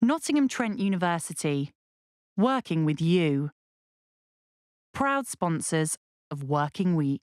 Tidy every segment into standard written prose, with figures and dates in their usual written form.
Nottingham Trent University, working with you. Proud sponsors of Working Week.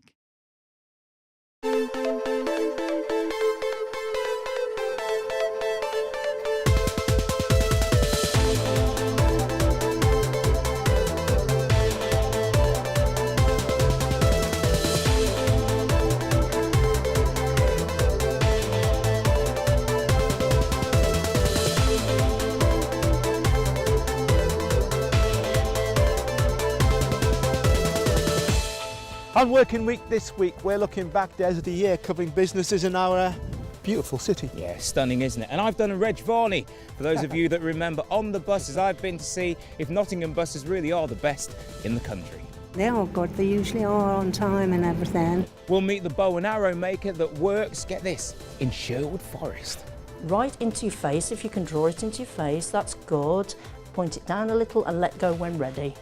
On Working Week this week, we're looking back Des at the year covering businesses in our beautiful city. Yeah, stunning, isn't it? And I've done a Reg Varney. For those of you that remember, on the buses, I've been to see if Nottingham buses really are the best in the country. Oh God, they usually are on time and everything. We'll meet the bow and arrow maker that works, get this, in Sherwood Forest. Right into your face, if you can draw it into your face, that's good. Point it down a little and let go when ready.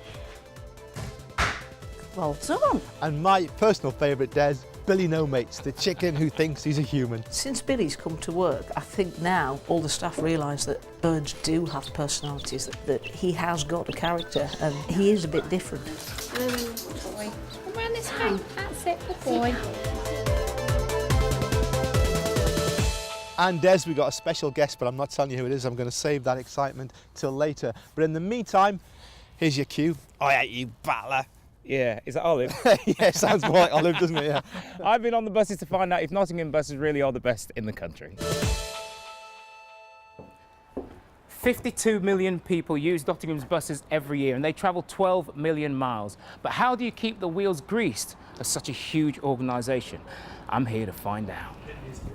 Well done. And my personal favourite, Des, Billy No Mates, the chicken who thinks he's a human. Since Billy's come to work, I think now all the staff realise that birds do have personalities, that he has got a character and he is a bit different. Boy. Come around this way. That's it, good boy. And Des, we got a special guest, but I'm not telling you who it is. I'm going to save that excitement till later. But in the meantime, here's your cue. I hate you, battler. Yeah, is that Olive? Yeah, sounds more like Olive, doesn't it? Yeah. I've been on the buses to find out if Nottingham buses really are the best in the country. 52 million people use Nottingham's buses every year and they travel 12 million miles. But how do you keep the wheels greased of such a huge organisation? I'm here to find out.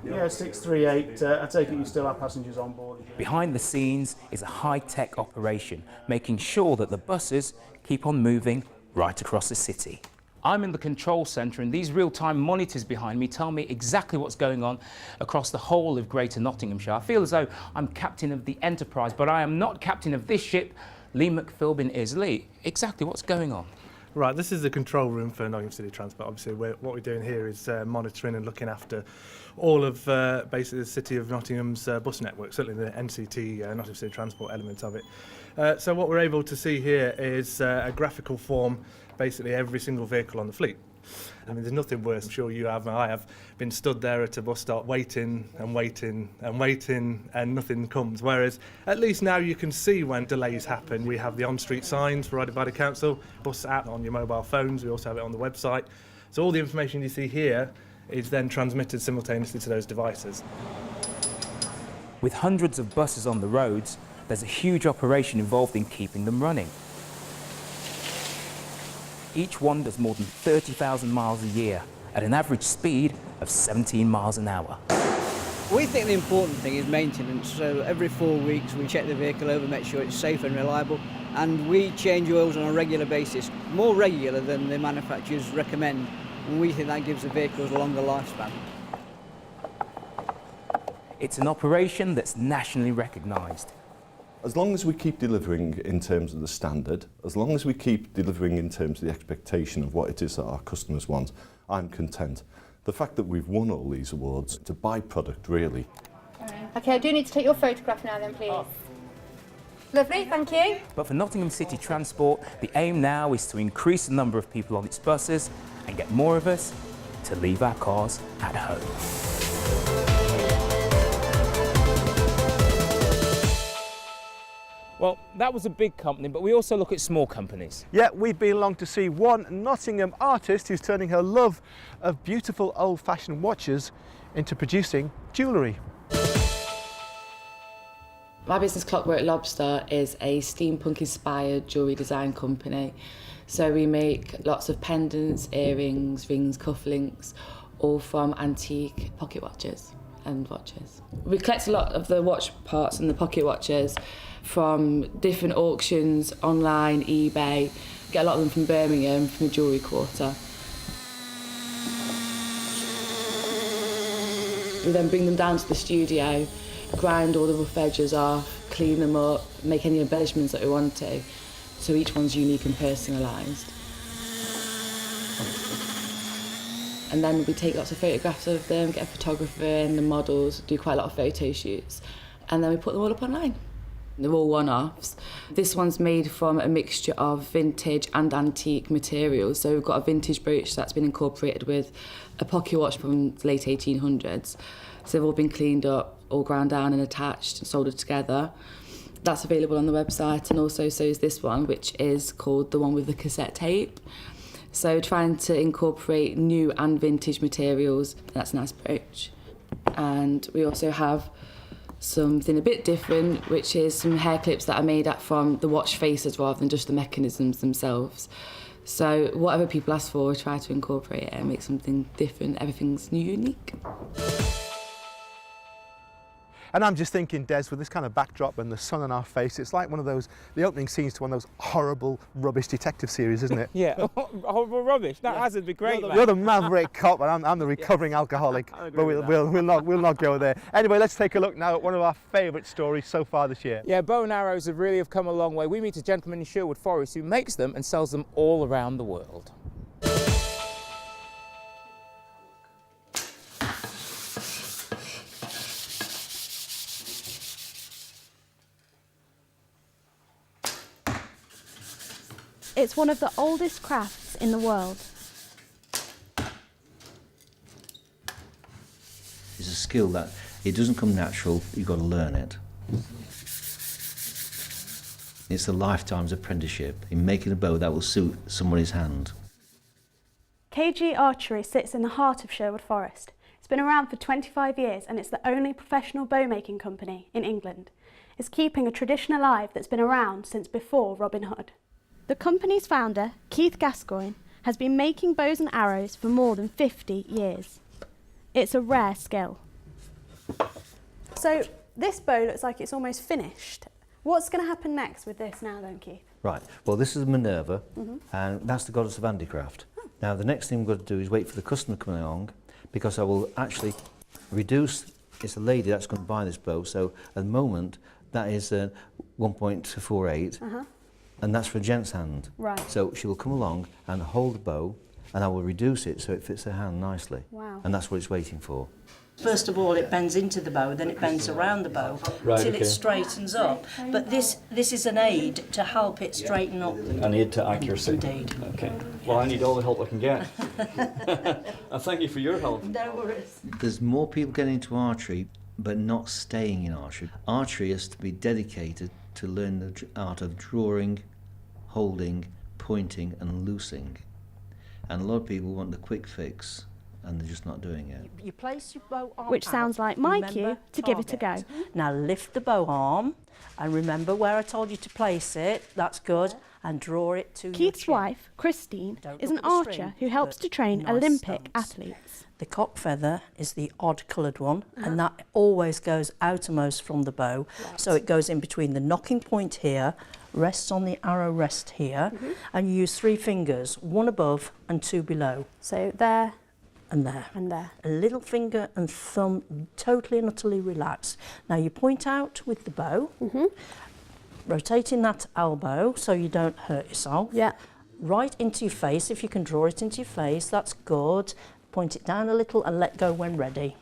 Yeah, 638. I take it you still have passengers on board. Behind the scenes is a high-tech operation, making sure that the buses keep on moving right across the city. I'm in the control centre and these real-time monitors behind me tell me exactly what's going on across the whole of Greater Nottinghamshire. I feel as though I'm captain of the Enterprise, but I am not captain of this ship. Lee McPhilbin is. Lee, exactly what's going on? Right, this is the control room for Nottingham City Transport. Obviously, what we're doing here is monitoring and looking after all of basically the City of Nottingham's bus network, certainly the NCT, Nottingham City Transport element of it. So what we're able to see here is a graphical form, basically every single vehicle on the fleet. I mean, there's nothing worse. I'm sure you have, and I have been stood there at a bus stop waiting and waiting and waiting and nothing comes. Whereas at least now you can see when delays happen. We have the on-street signs provided by the council, bus app on your mobile phones. We also have it on the website. So all the information you see here is then transmitted simultaneously to those devices. With hundreds of buses on the roads, there's a huge operation involved in keeping them running. Each one does more than 30,000 miles a year at an average speed of 17 miles an hour. We think the important thing is maintenance, so every 4 weeks we check the vehicle over, make sure it's safe and reliable, and we change oils on a regular basis, more regular than the manufacturers recommend, and we think that gives the vehicles a longer lifespan. It's an operation that's nationally recognised. As long as we keep delivering in terms of the standard, as long as we keep delivering in terms of the expectation of what it is that our customers want, I'm content. The fact that we've won all these awards, it's a byproduct really. OK, I do need to take your photograph now then, please. Lovely, thank you. But for Nottingham City Transport, the aim now is to increase the number of people on its buses and get more of us to leave our cars at home. Well, that was a big company, but we also look at small companies. Yeah, we've been along to see one Nottingham artist who's turning her love of beautiful old-fashioned watches into producing jewellery. My business, Clockwork Lobster, is a steampunk-inspired jewellery design company. So we make lots of pendants, earrings, rings, cufflinks, all from antique pocket watches and watches. We collect a lot of the watch parts and the pocket watches from different auctions, online, eBay. Get a lot of them from Birmingham, from the Jewellery Quarter. We then bring them down to the studio, grind all the rough edges off, clean them up, make any embellishments that we want to. So each one's unique and personalised. And then we take lots of photographs of them, get a photographer in, the models, do quite a lot of photo shoots, and then we put them all up online. They're all one-offs. This one's made from a mixture of vintage and antique materials. So we've got a vintage brooch that's been incorporated with a pocket watch from the late 1800s. So they've all been cleaned up, all ground down and attached and soldered together. That's available on the website, and also so is this one, which is called the one with the cassette tape. So trying to incorporate new and vintage materials, that's a nice brooch. And we also have something a bit different, which is some hair clips that are made from the watch faces rather than just the mechanisms themselves. So whatever people ask for, we try to incorporate it and make something different. Everything's new, unique. And I'm just thinking, Des, with this kind of backdrop and the sun on our face, it's like one of those, the opening scenes to one of those horrible, rubbish detective series, isn't it? Yeah, horrible rubbish. That hasn't been great. You're the maverick cop, and I'm the recovering alcoholic. But we'll not go there. Anyway, let's take a look now at one of our favourite stories so far this year. Yeah, bow and arrows have come a long way. We meet a gentleman in Sherwood Forest who makes them and sells them all around the world. It's one of the oldest crafts in the world. It's a skill that it doesn't come natural, you've got to learn it. It's a lifetime's apprenticeship in making a bow that will suit somebody's hand. KG Archery sits in the heart of Sherwood Forest. It's been around for 25 years and it's the only professional bow making company in England. It's keeping a tradition alive that's been around since before Robin Hood. The company's founder, Keith Gascoigne, has been making bows and arrows for more than 50 years. It's a rare skill. So this bow looks like it's almost finished. What's going to happen next with this now then, Keith? Right, well this is Minerva, and that's the goddess of handicraft. Oh. Now the next thing we've got to do is wait for the customer to come along, because I will actually reduce, it's a lady that's going to buy this bow, so at the moment that is 1.48. And that's for a gent's hand. Right. So she will come along and hold the bow, and I will reduce it so it fits her hand nicely. Wow. And that's what it's waiting for. First of all, it bends into the bow, then it bends around the bow till it straightens up. But this is an aid to help it straighten up. An aid to accuracy. Indeed. Okay. Well, I need all the help I can get. And thank you for your help. No worries. There's more people getting into archery, but not staying in archery. Archery is to be dedicated to learn the art of drawing, holding, pointing and loosing. And a lot of people want the quick fix and they're just not doing it. You place your bow arm Which sounds like my cue to give it a go. Now lift the bow arm and remember where I told you to place it. That's good. And draw it to Keith's wife, Christine, is an archer who helps to train Olympic athletes. The cock feather is the odd coloured one, and that always goes outermost from the bow. Right. So it goes in between the knocking point here, rests on the arrow rest here, and you use 3 fingers, 1 above and 2 below. So there and there. And there. A little finger and thumb totally and utterly relaxed. Now you point out with the bow, rotating that elbow so you don't hurt yourself. Yeah. Right into your face, if you can draw it into your face, that's good. Point it down a little and let go when ready.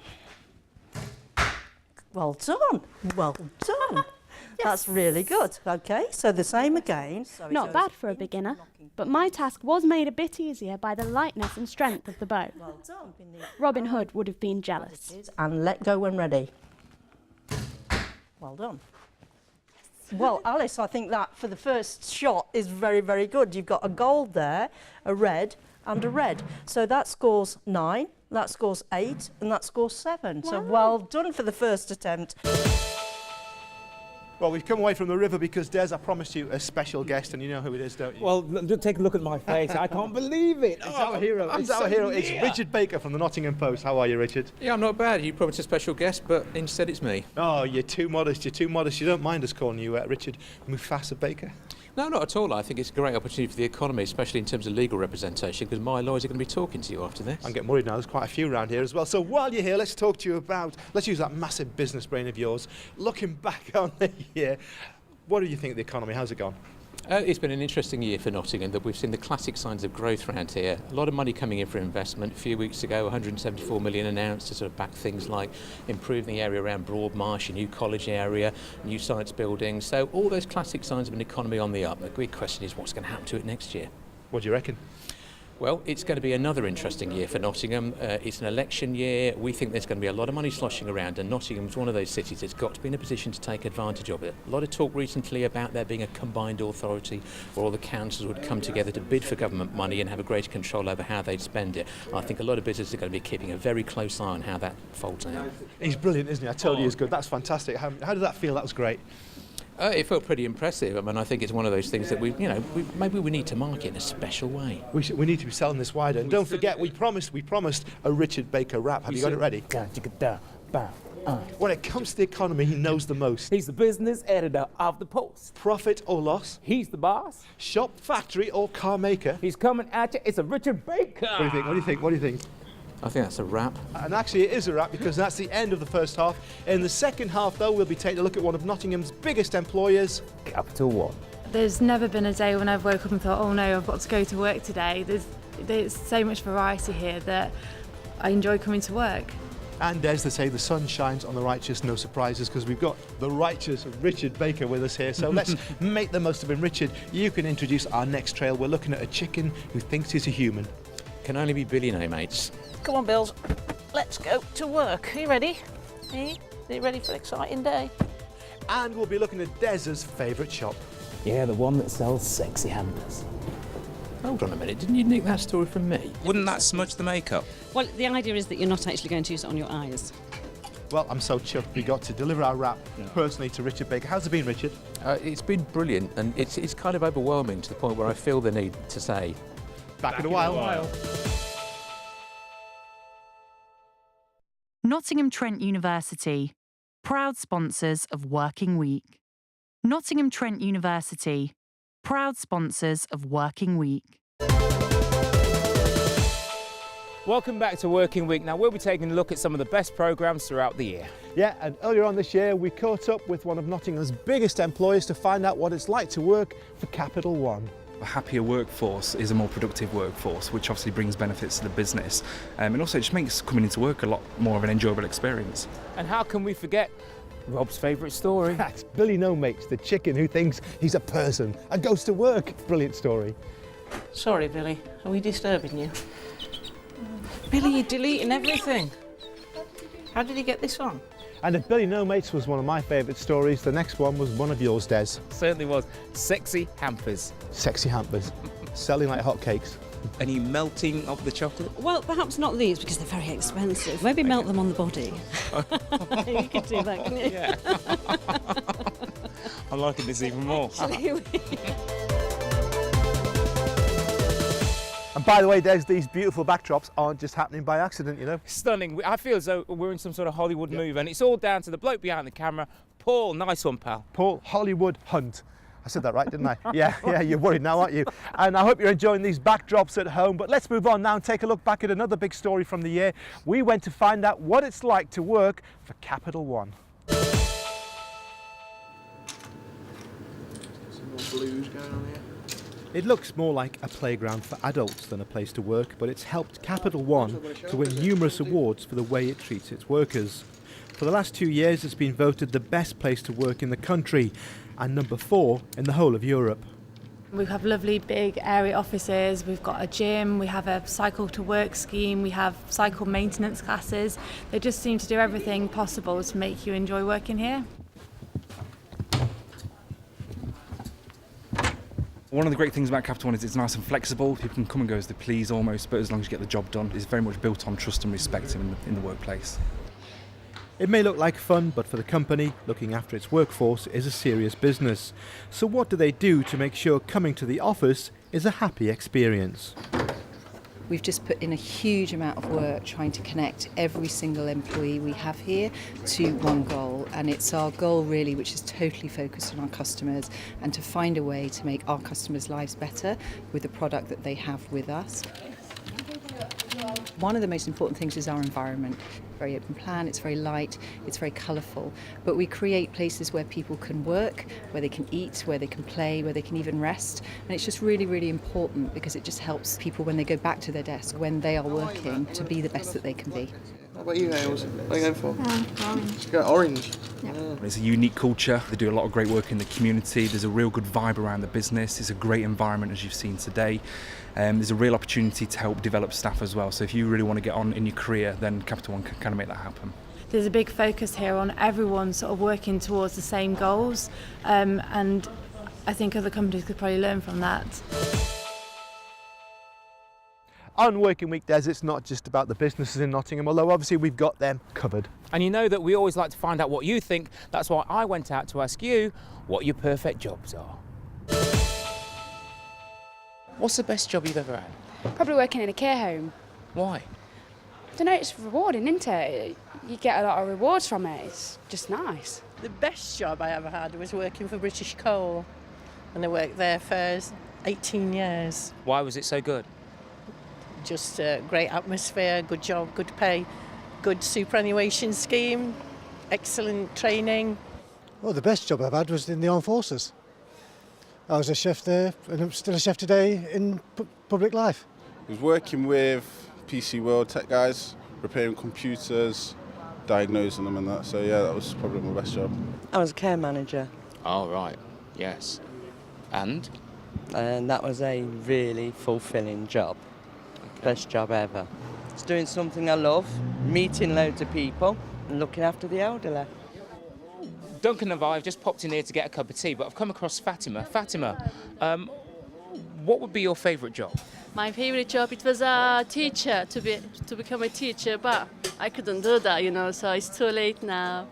Well done, well done. Yes. That's really good. Okay, so the same again. Not bad for a beginner, but my task was made a bit easier by the lightness and strength of the bow. Well done. Robin Hood would have been jealous. And let go when ready. Well done. Well, Alice, I think that for the first shot is very, very good. You've got a gold there, a red and a red. So that scores 9, that scores 8 and that scores 7. Wow. So well done for the first attempt. Well, we've come away from the river because, Des, I promised you a special guest, and you know who it is, don't you? Well, take a look at my face. I can't believe it. It's our hero. It's our hero. It's Richard Baker from the Nottingham Post. How are you, Richard? Yeah, I'm not bad. You promised a special guest, but instead it's me. Oh, you're too modest. You're too modest. You don't mind us calling you Richard Mufasa Baker? No, not at all. I think it's a great opportunity for the economy, especially in terms of legal representation, because my lawyers are going to be talking to you after this. I'm getting worried now. There's quite a few around here as well. So while you're here, let's talk to you about, let's use that massive business brain of yours. Looking back on the year, what do you think of the economy? How's it gone? It's been an interesting year for Nottingham, that we've seen the classic signs of growth around here. A lot of money coming in for investment. A few weeks ago, 174 million announced to sort of back things like improving the area around Broadmarsh, a new college area, new science buildings. So all those classic signs of an economy on the up. The big question is what's going to happen to it next year? What do you reckon? Well, it's going to be another interesting year for Nottingham. It's an election year. We think there's going to be a lot of money sloshing around, and Nottingham's one of those cities that's got to be in a position to take advantage of it. A lot of talk recently about there being a combined authority where all the councils would come together to bid for government money and have a greater control over how they'd spend it. I think a lot of businesses are going to be keeping a very close eye on how that folds out. He's brilliant, isn't he? I told you he's good. That's fantastic. How did that feel? That was great. It felt pretty impressive. I mean, I think it's one of those things that maybe we need to market in a special way. We need to be selling this wider. And don't forget, we promised a Richard Baker rap. Have you got it ready? When it comes to the economy, he knows the most. He's the business editor of the Post. Profit or loss? He's the boss. Shop, factory or car maker? He's coming at you. It's a Richard Baker. What do you think? What do you think? What do you think? I think that's a wrap. And actually it is a wrap, because that's the end of the first half. In the second half, though, we'll be taking a look at one of Nottingham's biggest employers, Capital One. There's never been a day when I've woke up and thought, oh no, I've got to go to work today. There's so much variety here that I enjoy coming to work. And as they say, the sun shines on the righteous, no surprises, because we've got the righteous Richard Baker with us here. So let's make the most of him. Richard, you can introduce our next trail. We're looking at a chicken who thinks he's a human. Can only be billionaire, mates. Come on, Bills. Let's go to work. Are you ready? Are you ready for an exciting day? And we'll be looking at Des's favourite shop. Yeah, the one that sells sexy hampers. Hold on a minute, didn't you nick that story from me? Wouldn't that smudge the makeup? Well, the idea is that you're not actually going to use it on your eyes. Well, I'm so chuffed we got to deliver our wrap personally to Richard Baker. How's it been, Richard? It's been brilliant, and it's kind of overwhelming to the point where I feel the need to say... Back in a while. Nottingham Trent University, proud sponsors of Working Week. Nottingham Trent University, proud sponsors of Working Week. Welcome back to Working Week. Now we'll be taking a look at some of the best programmes throughout the year. Yeah, and earlier on this year we caught up with one of Nottingham's biggest employers to find out what it's like to work for Capital One. A happier workforce is a more productive workforce, which obviously brings benefits to the business, and also it just makes coming into work a lot more of an enjoyable experience. And how can we forget Rob's favourite story? That's Billy No Mates, the chicken who thinks he's a person and goes to work. Brilliant story. Sorry, Billy. Are we disturbing you? Billy, you're deleting everything. How did he get this on? And if Billy No Mates was one of my favourite stories, the next one was one of yours, Des. Certainly was. Sexy hampers. Sexy hampers. Selling like hotcakes. Any melting of the chocolate? Well, perhaps not these because they're very expensive. Maybe melt them on the body. You could do that, couldn't you? Yeah. I'm liking this even more. And by the way, Des, these beautiful backdrops aren't just happening by accident, you know. Stunning. I feel as though we're in some sort of Hollywood movie, and it's all down to the bloke behind the camera, Paul. Nice one, pal. Paul Hollywood Hunt. I said that right, didn't I? Yeah, you're worried now, aren't you? And I hope you're enjoying these backdrops at home. But let's move on now and take a look back at another big story from the year. We went to find out what it's like to work for Capital One. Some more blues going on here. It looks more like a playground for adults than a place to work, but it's helped Capital One to win numerous awards for the way it treats its workers. For the last 2 years, it's been voted the best place to work in the country and number 4 in the whole of Europe. We have lovely big area offices, we've got a gym, we have a cycle to work scheme, we have cycle maintenance classes. They just seem to do everything possible to make you enjoy working here. One of the great things about Capital One is it's nice and flexible. People can come and go as they please almost, but as long as you get the job done, it's very much built on trust and respect in the workplace. It may look like fun, but for the company, looking after its workforce is a serious business. So what do they do to make sure coming to the office is a happy experience? We've just put in a huge amount of work trying to connect every single employee we have here to one goal, and it's our goal really which is totally focused on our customers and to find a way to make our customers' lives better with the product that they have with us. One of the most important things is our environment. Very open plan, it's very light, it's very colourful, but we create places where people can work, where they can eat, where they can play, where they can even rest, and it's just really, really important because it just helps people when they go back to their desk, when they are working, to be the best that they can be. What about you, Nails? What are you going for? Orange. You got orange? Yeah. It's a unique culture. They do a lot of great work in the community. There's a real good vibe around the business. It's a great environment, as you've seen today. There's a real opportunity to help develop staff as well. So if you really want to get on in your career, then Capital One can kind of make that happen. There's a big focus here on everyone sort of working towards the same goals, and I think other companies could probably learn from that. On Working Week, Des, it's not just about the businesses in Nottingham, although obviously we've got them covered. And you know that we always like to find out what you think. That's why I went out to ask you what your perfect jobs are. What's the best job you've ever had? Probably working in a care home. Why? I don't know, it's rewarding, isn't it? You get a lot of rewards from it, it's just nice. The best job I ever had was working for British Coal, and I worked there for 18 years. Why was it so good? Just a great atmosphere, good job, good pay, good superannuation scheme, excellent training. Well, the best job I've had was in the Armed Forces. I was a chef there, and I'm still a chef today in public life. I was working with PC World tech guys, repairing computers, diagnosing them and that. So yeah, that was probably my best job. I was a care manager. Oh, right, yes. And that was a really fulfilling job. Best job ever. It's doing something I love, meeting loads of people and looking after the elderly. Duncan and I have just popped in here to get a cup of tea, but I've come across Fatima. Fatima, what would be your favourite job? My favourite job, it was a teacher, to become a teacher, but I couldn't do that, you know, so it's too late now.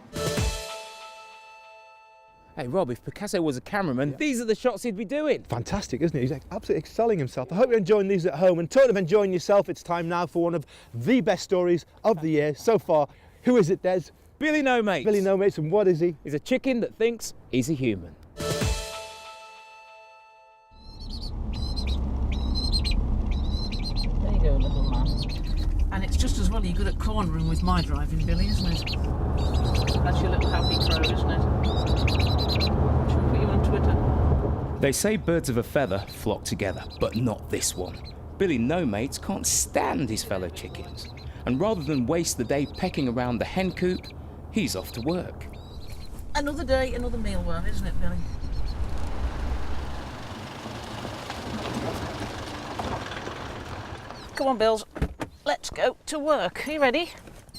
Hey Rob, if Picasso was a cameraman, these are the shots he'd be doing. Fantastic, isn't it? He's absolutely excelling himself. I hope you're enjoying these at home, and talking of enjoying yourself, it's time now for one of the best stories of the year so far. Who is it, Des? Billy No Mates. Billy No Mates, and what is he? He's a chicken that thinks he's a human. There you go, little man. And it's just as well you're good at cornering with my driving, Billy, isn't it? That's your little happy crow, isn't it? Shall we put you on Twitter? They say birds of a feather flock together, but not this one. Billy No Mates can't stand his fellow chickens, and rather than waste the day pecking around the hen coop, he's off to work. Another day, another mealworm, isn't it, Billy? Come on, Bills. Let's go to work. Are you ready?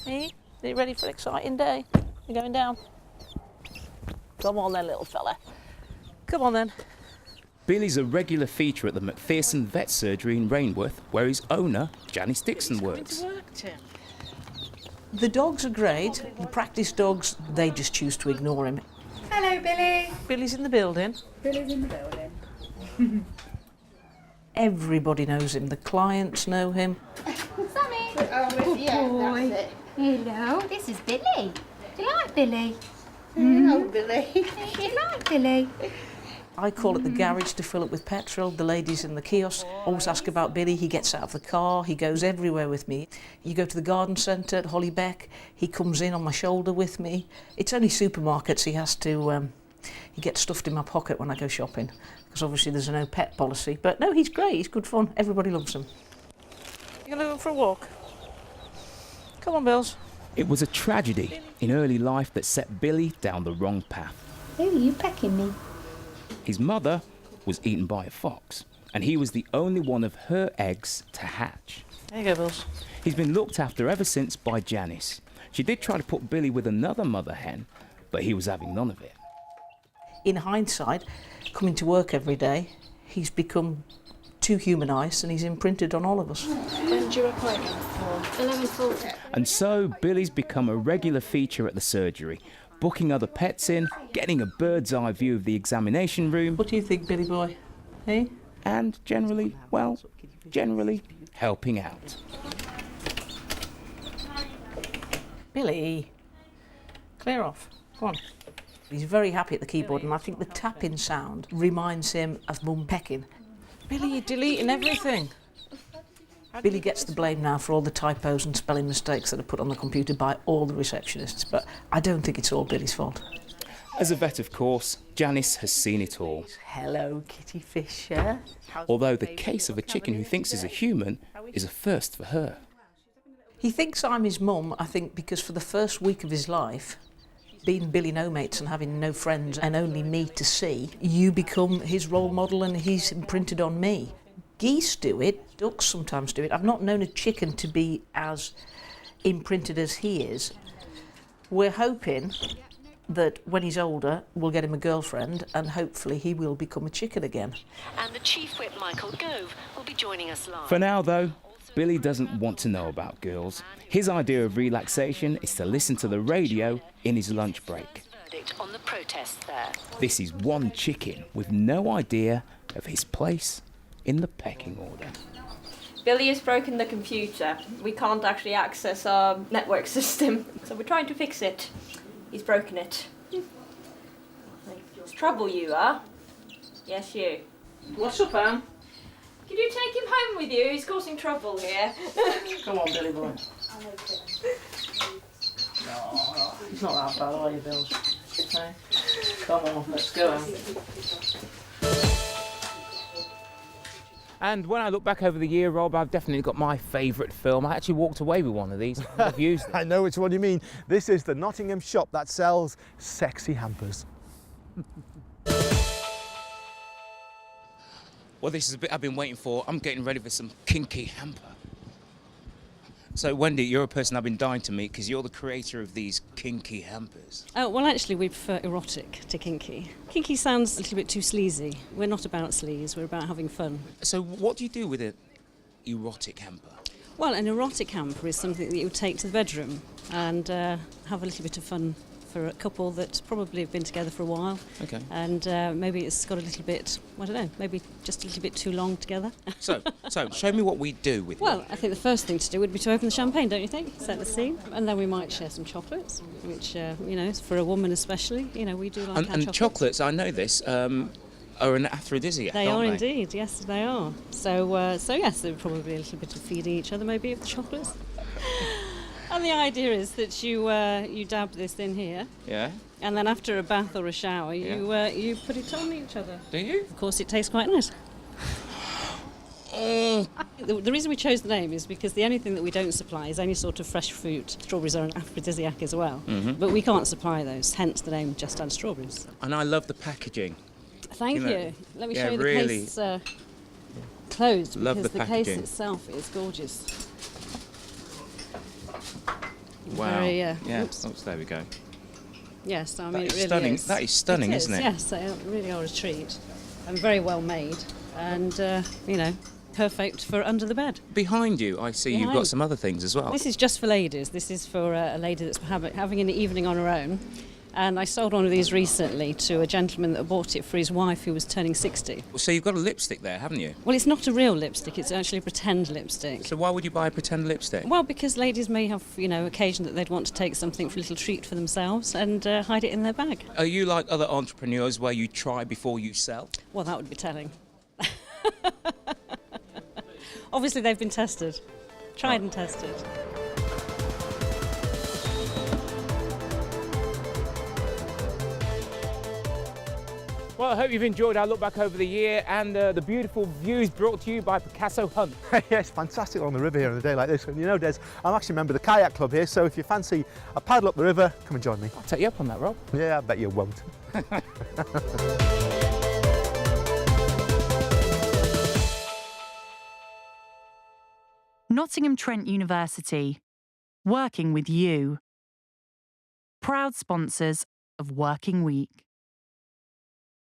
Are you ready for an exciting day? You're going down? Come on then, little fella. Come on then. Billy's a regular feature at the Macpherson Vet Surgery in Rainworth, where his owner, Janice Dixon, works. The dogs are great. The practice dogs, they just choose to ignore him. Hello, Billy. Billy's in the building. Billy's in the building. Everybody knows him. The clients know him. Sammy. Good boy. That's it. Hello, this is Billy. Do you like Billy? Hello, Billy. Do you like Billy? I call it the garage to fill it with petrol. The ladies in the kiosk always ask about Billy. He gets out of the car. He goes everywhere with me. You go to the garden centre at Hollybeck. He comes in on my shoulder with me. It's only supermarkets he has to... he gets stuffed in my pocket when I go shopping, because obviously there's a no pet policy. But no, he's great. He's good fun. Everybody loves him. You gonna go for a walk? Come on, Bills. It was a tragedy in early life that set Billy down the wrong path. Who are you pecking me? His mother was eaten by a fox, and he was the only one of her eggs to hatch. There you go, Bills. He's been looked after ever since by Janice. She did try to put Billy with another mother hen, but he was having none of it. In hindsight, coming to work every day, he's become too humanised and he's imprinted on all of us. When's your appointment for? 11:40. And so Billy's become a regular feature at the surgery, booking other pets in, getting a bird's eye view of the examination room. What do you think, Billy boy? Hey? And generally helping out. Billy, clear off. Go on. He's very happy at the keyboard, and I think the tapping sound reminds him of Mum pecking. Billy, you're deleting everything. Billy gets the blame now for all the typos and spelling mistakes that are put on the computer by all the receptionists, but I don't think it's all Billy's fault. As a vet, of course, Janice has seen it all. Hello, Kitty Fisher. Although the case of a chicken who thinks he's a human is a first for her. He thinks I'm his mum, I think, because for the first week of his life, being Billy no mates and having no friends and only me to see, you become his role model and he's imprinted on me. Geese do it, ducks sometimes do it. I've not known a chicken to be as imprinted as he is. We're hoping that when he's older, we'll get him a girlfriend and hopefully he will become a chicken again. And the Chief Whip, Michael Gove, will be joining us live. For now, though, Billy doesn't want to know about girls. His idea of relaxation is to listen to the radio in his lunch break. Verdict on the protest there. This is one chicken with no idea of his place in the pecking order. Billy has broken the computer. We can't actually access our network system, so we're trying to fix it. He's broken it. It's trouble, you are. Yes, you. What's up, Anne? Could you take him home with you? He's causing trouble here. Come on, Billy boy. No, he's not that bad, are you, Bill? Okay. Come on, let's go. And when I look back over the year, Rob, I've definitely got my favourite film. I actually walked away with one of these. I've used it. I know which one you mean. This is the Nottingham shop that sells sexy hampers. Well, this is a bit I've been waiting for. I'm getting ready for some kinky hamper. So, Wendy, you're a person I've been dying to meet because you're the creator of these kinky hampers. Oh, well, actually, we prefer erotic to kinky. Kinky sounds a little bit too sleazy. We're not about sleaze, we're about having fun. So, what do you do with an erotic hamper? Well, an erotic hamper is something that you would take to the bedroom and have a little bit of fun for a couple that probably have been together for a while. Okay. And maybe it's got a little bit, I don't know, maybe just a little bit too long together. So show me what we do with Well, I think the first thing to do would be to open the champagne, don't you think? Set the scene. And then we might share some chocolates, which, you know, for a woman especially, you know, we do like our and chocolates, I know this, are an aphrodisiac, They aren't are indeed, yes, they are. So yes, they're probably a little bit of feeding each other maybe of the chocolates. And the idea is that you dab this in here. Yeah. And then after a bath or a shower, you put it on each other. Do you? Of course, it tastes quite nice. The reason we chose the name is because the only thing that we don't supply is any sort of fresh fruit. Strawberries are an aphrodisiac as well, but we can't supply those, hence the name Just Add Strawberries. And I love the packaging. Thank you. Let me show you the really case closed, love because the the case packaging. itself is gorgeous. Wow. Very, yeah. oops. Oops, there we go. Yes, I mean, That it is really stunning. is. That is stunning, isn't it? Yes, they really are a treat. And very well made. And, you know, perfect for under the bed. Behind you, I see you've got Behind. some other things as well. This is just for ladies. This is for a lady that's having an evening on her own. And I sold one of these recently to a gentleman that bought it for his wife who was turning 60. So you've got a lipstick there, haven't you? Well, it's not a real lipstick, it's actually a pretend lipstick. So why would you buy a pretend lipstick? Well, because ladies may have, you know, occasion that they'd want to take something for a little treat for themselves and hide it in their bag. Are you like other entrepreneurs where you try before you sell? Well, that would be telling. Obviously, they've been tested. Tried and tested. Well, I hope you've enjoyed our look back over the year and the beautiful views brought to you by Picasso Hunt. Yes, fantastic on the river here on a day like this. And you know, Des, I'm actually a member of the kayak club here, so if you fancy a paddle up the river, come and join me. I'll take you up on that, Rob. Yeah, I bet you won't. Nottingham Trent University, working with you. Proud sponsors of Working Week.